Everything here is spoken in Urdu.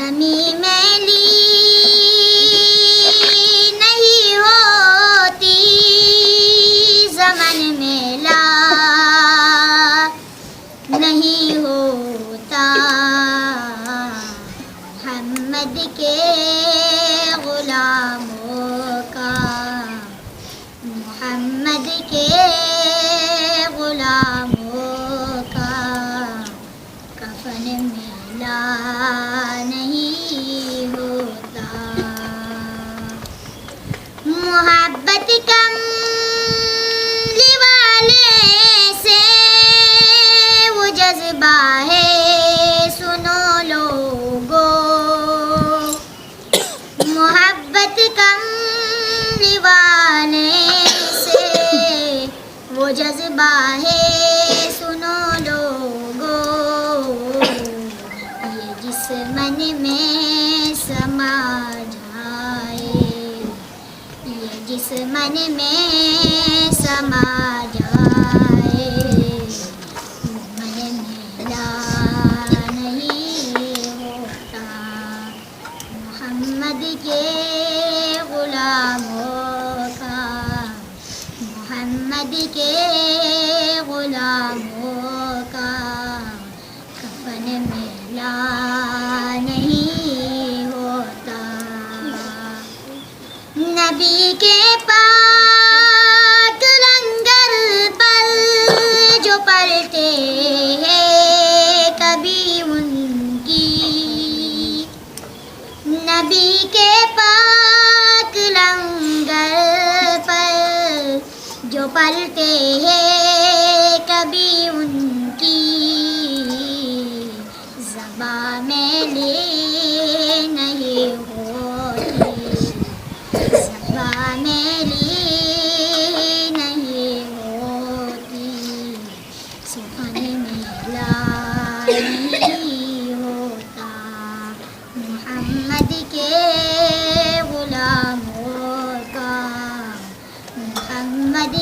نمی میلی نہیں ہوتی زمن میلا نہیں ہوتا محمد کے غلاموں کا محمد کے غلاموں کا کفن میلا نہیں ہوتا محبت کملی والے سے وہ جذبہ ہے سنو لوگو محبت کملی والے سے وہ جذبہ ہے سنو لوگو یہ جس من میں سما جائے یہ جس من میں سما جائے من میلا نہیں ہوتا محمد کے غلاموں کا محمد کے غلاموں کا کفن میلا نہیں ہوتا نبی کے پاک لنگر پر جو پلتے ہیں کبھی ان کی نبی کے پاک لنگر پر جو پلتے ہیں کبھی ان کی زبان میلی نہیں ہوتی زبان میلی نہیں ہوتی سخن میلا نہیں ہوتا محمد کے غلاموں کا محمد